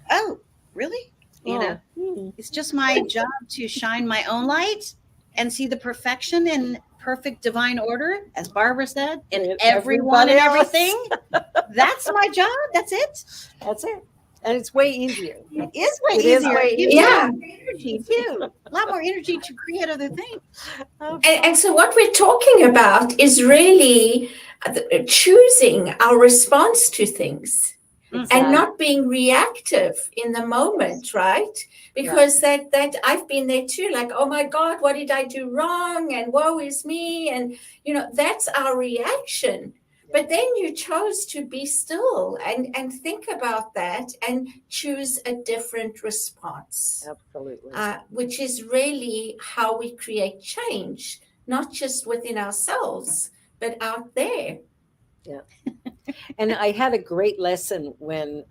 oh, really? It's just my job to shine my own light and see the perfection and perfect divine order, as Barbara said, in everyone and everything. That's my job. That's it. That's it. And it's way easier. It is way easier. Yeah. Energy too. A lot more energy to create other things. And so what we're talking about is really choosing our response to things. And not being reactive in the moment, right? Because that I've been there too, like, oh my God, what did I do wrong? And woe is me. And, that's our reaction. But then you chose to be still and think about that and choose a different response. Absolutely. Which is really how we create change, not just within ourselves, but out there. Yeah. And I had a great lesson when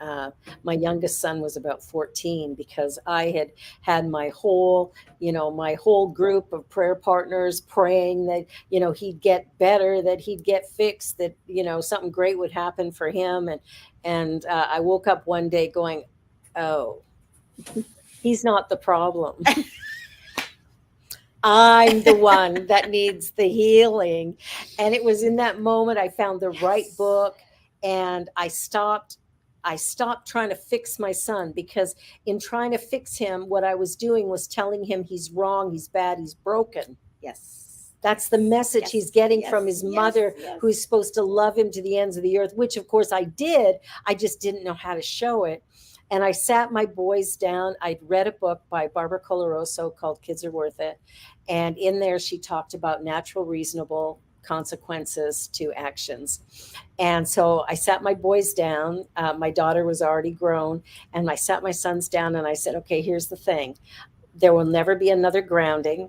my youngest son was about 14, because I had had my whole group of prayer partners praying that, he'd get better, that he'd get fixed, that, something great would happen for him. And I woke up one day going, oh, he's not the problem. I'm the one that needs the healing. And it was in that moment I found the right book, and I stopped trying to fix my son, because in trying to fix him, what I was doing was telling him he's wrong, he's bad, he's broken. Yes. That's the message he's getting from his mother, yes. who's supposed to love him to the ends of the earth, which of course I did. I just didn't know how to show it. And I sat my boys down. I'd read a book by Barbara Coloroso called Kids Are Worth It. And in there, she talked about natural, reasonable consequences to actions. And so I sat my boys down. My daughter was already grown. And I sat my sons down and I said, okay, here's the thing. There will never be another grounding.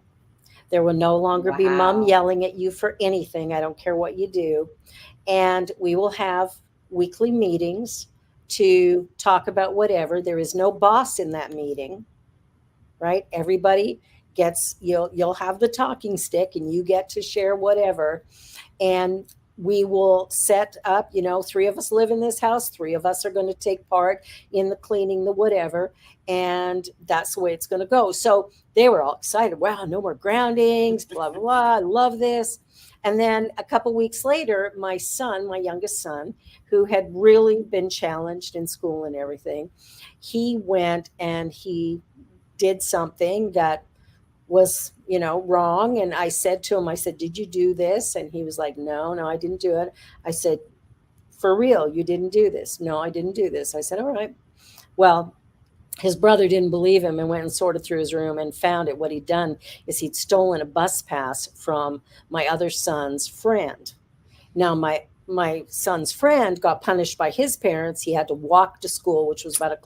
There will no longer be mom yelling at you for anything. I don't care what you do. And we will have weekly meetings to talk about whatever. There is no boss in that meeting, right? Everybody gets, you'll have the talking stick and you get to share whatever. And we will set up, 3 of us live in this house, 3 of us are going to take part in the cleaning, the whatever. And that's the way it's going to go. So they were all excited. Wow, no more groundings, blah, blah, blah. I love this. And then a couple weeks later, my youngest son, who had really been challenged in school and everything, he went and he did something that was, wrong. And I said to him, did you do this? And he was like, no, I didn't do it. I said, for real, you didn't do this? No, I didn't do this. I said, all right. Well, his brother didn't believe him and went and sorted through his room and found it. What he'd done is he'd stolen a bus pass from my other son's friend. Now, my son's friend got punished by his parents. He had to walk to school, which was about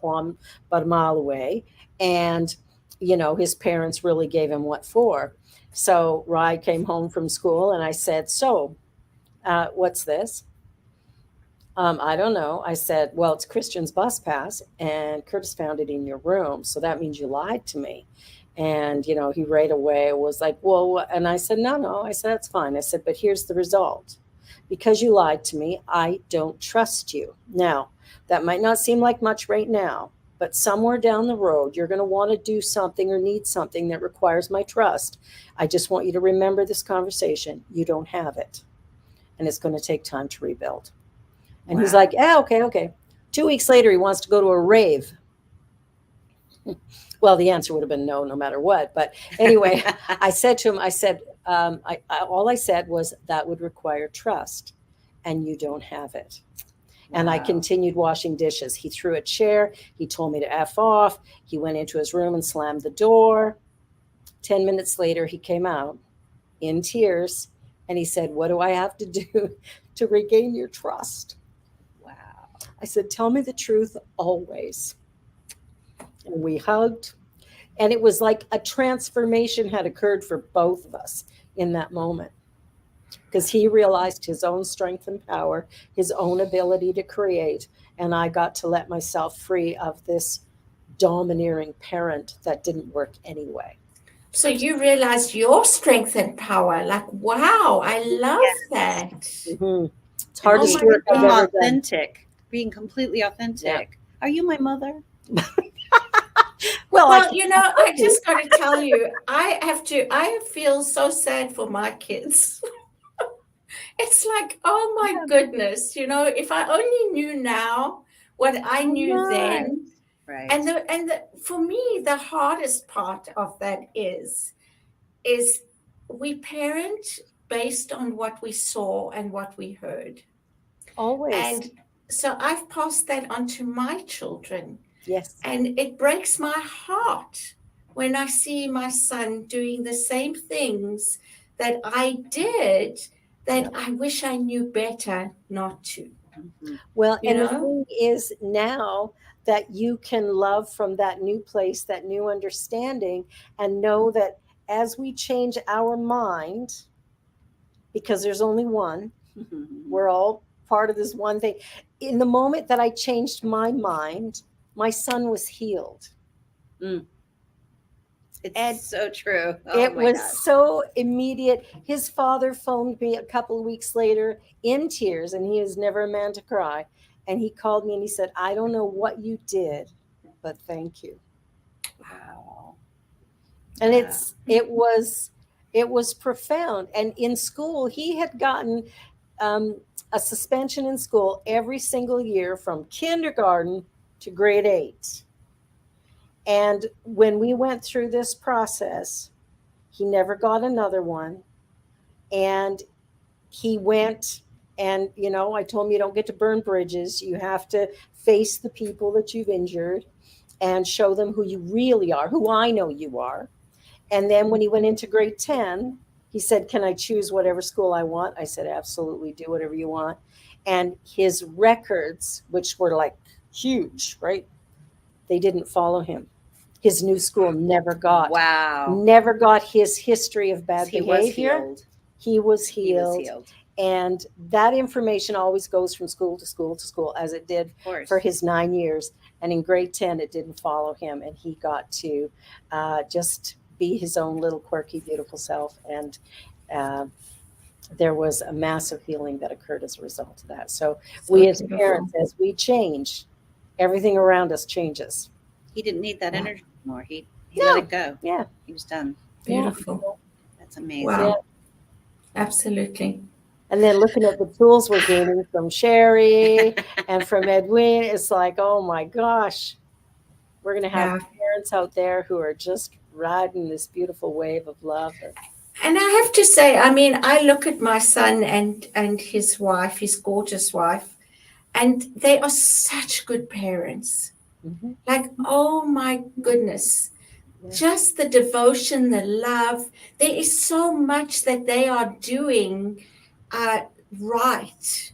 a mile away. And, his parents really gave him what for. So Rye came home from school and I said, so what's this? I don't know. I said, well, it's Christian's bus pass and Curtis found it in your room. So that means you lied to me. And, he right away was like, well, and I said, no. I said, that's fine. I said, but here's the result. Because you lied to me, I don't trust you. Now, that might not seem like much right now, but somewhere down the road, you're going to want to do something or need something that requires my trust. I just want you to remember this conversation. You don't have it. And it's going to take time to rebuild. And he's like, okay. 2 weeks later, he wants to go to a rave. Well, the answer would have been no matter what. But anyway, I said to him, all I said was that would require trust, and you don't have it. And I continued washing dishes. He threw a chair. He told me to F off. He went into his room and slammed the door. 10 minutes later, he came out in tears, and he said, what do I have to do to regain your trust? Wow. I said, tell me the truth always. And we hugged. And it was like a transformation had occurred for both of us in that moment, because he realized his own strength and power, his own ability to create. And I got to let myself free of this domineering parent that didn't work anyway. So you realized your strength and power. Like, wow, I love that. Mm-hmm. It's hardest work I've ever done. Authentic, being completely authentic. Yeah. Are you my mother? Well, I just got to tell you, I feel so sad for my kids. It's like, oh my goodness, if I only knew now what I knew then. Right. And for me, the hardest part of that is we parent based on what we saw and what we heard. Always. And so I've passed that on to my children. Yes. And it breaks my heart when I see my son doing the same things that I did that I wish I knew better not to. Well, and the thing is now that you can love from that new place, that new understanding, and know that as we change our mind, because there's only one, we're all part of this one thing. In the moment that I changed my mind, my son was healed. It's so true. Oh It my was gosh. so immediate. His father phoned me a couple of weeks later in tears, and he is never a man to cry. And he called me and he said, I don't know what you did, but thank you. Wow. And Yeah. it was profound. And in school, he had gotten a suspension in school every single year from kindergarten to grade 8. And when we went through this process, he never got another one. And he went and, I told him, you don't get to burn bridges. You have to face the people that you've injured and show them who you really are, who I know you are. And then when he went into grade 10, he said, can I choose whatever school I want? I said, absolutely, do whatever you want. And his records, which were like huge, right? They didn't follow him. His new school never got his history of bad behavior. He was healed. And that information always goes from school to school to school, as it did for his 9 years. And in grade 10, it didn't follow him. And he got to just be his own little quirky, beautiful self. And there was a massive healing that occurred as a result of that. So we as parents, as we change, everything around us changes. He didn't need that energy anymore. He let it go. Yeah. He was done. Beautiful. That's amazing. Wow. Yeah. Absolutely. And then looking at the tools we're gaining from Sherry and from Edwin, it's like, oh my gosh, we're going to have parents out there who are just riding this beautiful wave of love. And I have to say, I mean, I look at my son and his wife, his gorgeous wife, and they are such good parents. Mm-hmm. Like, oh my goodness. Yeah. Just the devotion, the love. There is so much that they are doing right.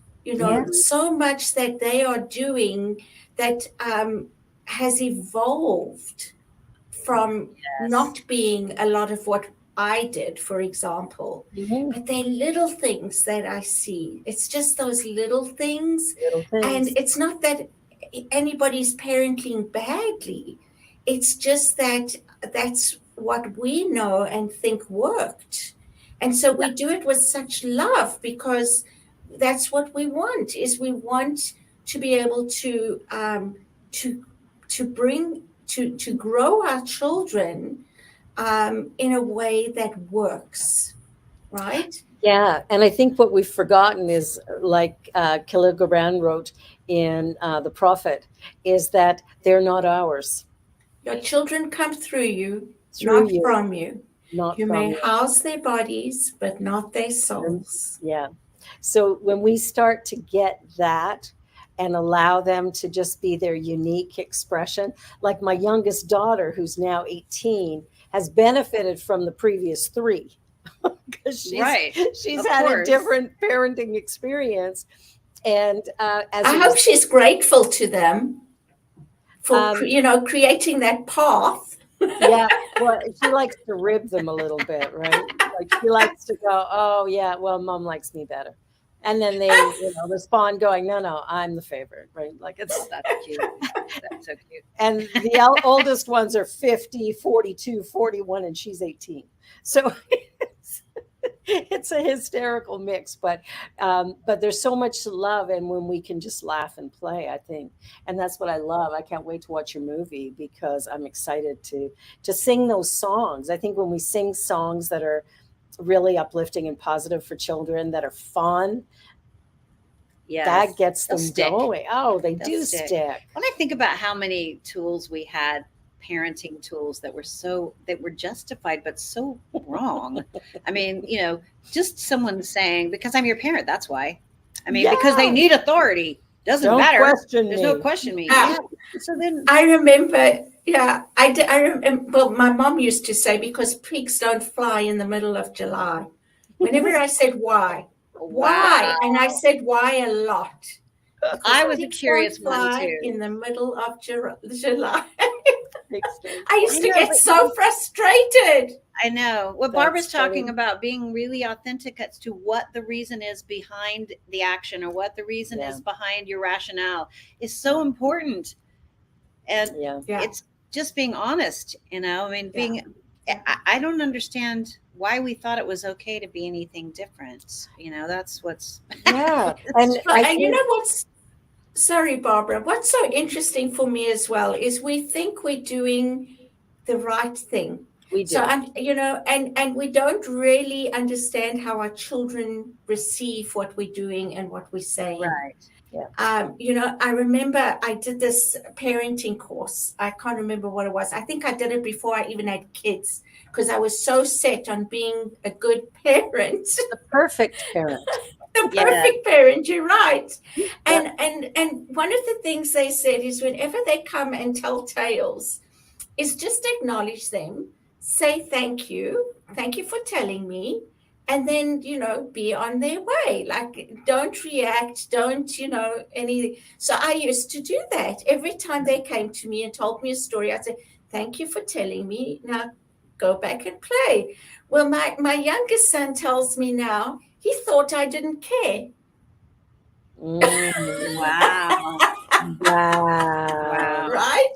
So much that they are doing that has evolved from not being a lot of what I did, for example. Mm-hmm. But they're little things that I see. It's just those little things. And it's not that anybody's parenting badly. It's just that that's what we know and think worked. And so we do it with such love, because that's what we want, is we want to be able to grow our children in a way that works, right? Yeah, and I think what we've forgotten is, like Khalil Gibran wrote in The Prophet, is that they're not ours. Your children come through you, not from you. Not you from may you. house their bodies, but not their souls. Yeah. So when we start to get that and allow them to just be their unique expression, like my youngest daughter, who's now 18, has benefited from the previous 3 because she's had a different parenting experience. And I hope she's grateful to them for creating that path. Yeah, well, she likes to rib them a little bit, right? Like she likes to go, oh yeah, well, mom likes me better. And then they respond going, no, I'm the favorite, right? Like that's cute. That's so cute. And the oldest ones are 50, 42, 41, and she's 18. So it's a hysterical mix, but there's so much love, and when we can just laugh and play, I think, and that's what I love. I can't wait to watch your movie, because I'm excited to sing those songs. I think when we sing songs that are really uplifting and positive for children, that are fun, that gets them going. Oh, they do stick. When I think about how many tools we had, parenting tools that were justified but so wrong. I mean, just someone saying, because I'm your parent, that's why. I mean, because they need authority. Doesn't matter. There's no question me. So then I remember, I remember, well, my mom used to say, because pigs don't fly in the middle of July. Whenever I said why, and I said why a lot. I was a curious one too. In the middle of July. I used to get so frustrated. I know what That's Barbara's talking funny. about, being really authentic as to what the reason is behind the action, or what the reason Yeah. is behind your rationale, is so important. And Yeah. Yeah. it's just being honest, I mean, Yeah. I don't understand why we thought it was okay to be anything different. That's what's Yeah. And Well, I and you think, know what's, sorry, Barbara, what's so interesting for me as well is we think we're doing the right thing. we do. So, and we don't really understand how our children receive what we're doing and what we're saying. right. I remember I did this parenting course. I can't remember what it was. I think I did it before I even had kids, because I was so set on being a good parent. The perfect parent. The Yeah. perfect parent, you're right. And one of the things they said is, whenever they come and tell tales, is just acknowledge them, say thank you for telling me, and then be on their way. Like, don't react, don't anything. So I used to do that every time they came to me and told me a story. I'd say, thank you for telling me, now go back and play. Well, my youngest son tells me now he thought I didn't care. Wow. Wow. Right?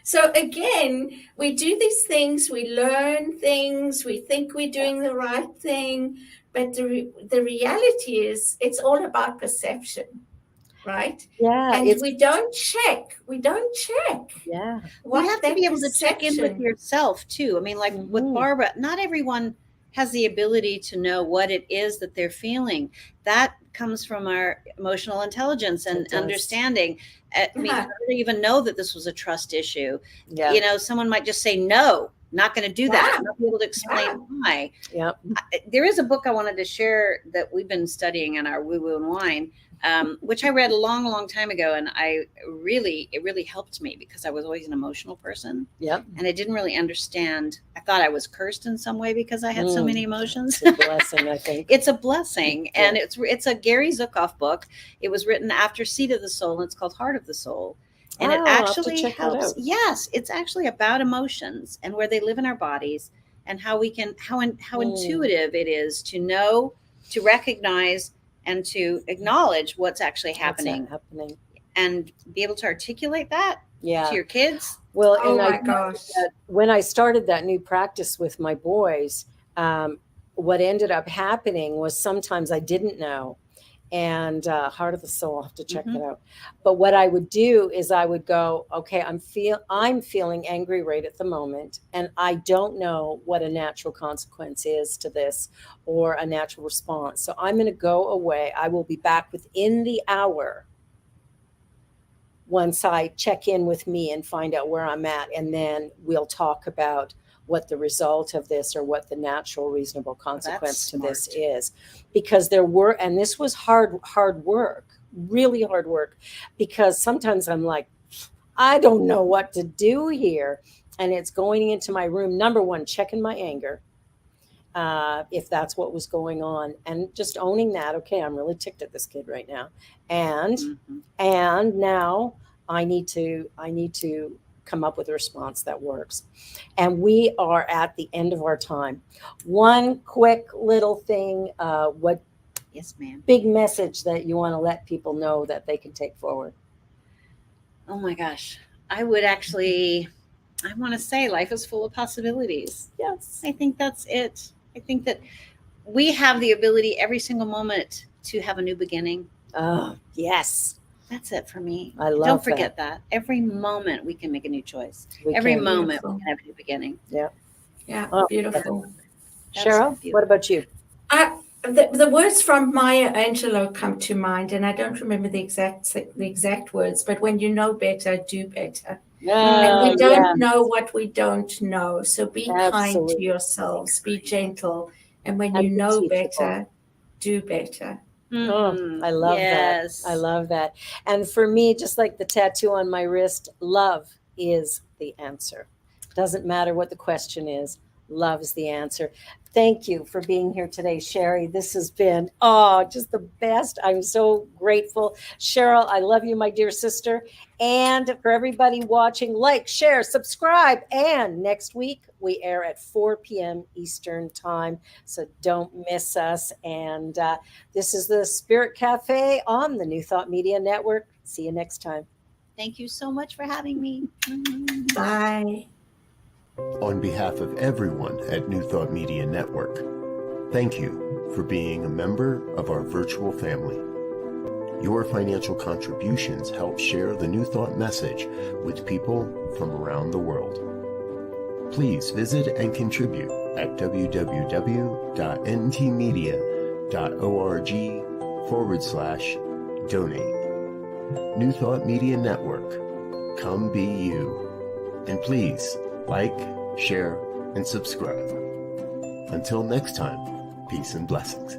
So again, we do these things, we learn things, we think we're doing the right thing, but the reality is it's all about perception, right? Yeah. And we don't check. Yeah. What You have to that be able to check in with perception- yourself too. I mean, like with Mhm. Barbara, not everyone has the ability to know what it is that they're feeling. That comes from our emotional intelligence and It does. understanding. I mean, Yeah. I didn't even know that this was a trust issue. Yeah. Someone might just say, no, not going to do that. Yeah. Not be able to explain Yeah. why. Yep. There is a book I wanted to share that we've been studying in our Woo Woo and Wine, which I read a long, long time ago. And it really helped me, because I was always an emotional person. Yep. And I didn't really understand. I thought I was cursed in some way because I had so many emotions. It's a blessing, I think. It's a blessing. Yeah. And it's a Gary Zukav book. It was written after Seed of the Soul, and it's called Heart of the Soul. And it Oh, I'll have to actually check that helps. out. Yes, it's actually about emotions and where they live in our bodies, and how we can how intuitive it is to know, to recognize, and to acknowledge what's actually happening, and be able to articulate that Yeah. to your kids. Well, Oh and my gosh. when I started that new practice with my boys, what ended up happening was sometimes I didn't know. And Heart of the Soul, I'll have to check that out. But what I would do is I would go, okay, I'm feeling angry right at the moment, and I don't know what a natural consequence is to this, or a natural response. So I'm going to go away. I will be back within the hour once I check in with me and find out where I'm at, and then we'll talk about what the result of this, or what the natural reasonable consequence to this is. Because and this was hard work, really hard work, because sometimes I'm like, I don't know what to do here. And it's going into my room, number one, checking my anger, if that's what was going on, and just owning that, okay, I'm really ticked at this kid right now. And now I need to come up with a response that works. And we are at the end of our time. One quick little thing, what Yes, ma'am. big message that you want to let people know that they can take forward? Oh my gosh. I want to say life is full of possibilities. Yes. I think that's it. I think that we have the ability every single moment to have a new beginning. Oh, yes. That's it for me. I love Don't forget that. Every moment we can make a new choice. Every moment we can have a new beginning. Yeah, Oh, beautiful. Cheryl, beautiful. what about you? The words from Maya Angelou come to mind, and I don't remember the exact words, but when you know better, do better. And we don't know what we don't know. So be kind to yourselves, be gentle. And when you know better, do better. Oh, I love that. I love that. And for me, just like the tattoo on my wrist, love is the answer. Doesn't matter what the question is. love is the answer. Thank you for being here today, Sherry. This has been, just the best. I'm so grateful. Cheryl, I love you, my dear sister. And for everybody watching, like, share, subscribe. And next week, we air at 4 p.m. Eastern time. So don't miss us. And this is the Spirit Cafe on the New Thought Media Network. See you next time. Thank you so much for having me. Bye. On behalf of everyone at New Thought Media Network, thank you for being a member of our virtual family. Your financial contributions help share the New Thought message with people from around the world. Please visit and contribute at www.ntmedia.org/donate. New Thought Media Network, come be you. And please, like, share, and subscribe. Until next time, peace and blessings.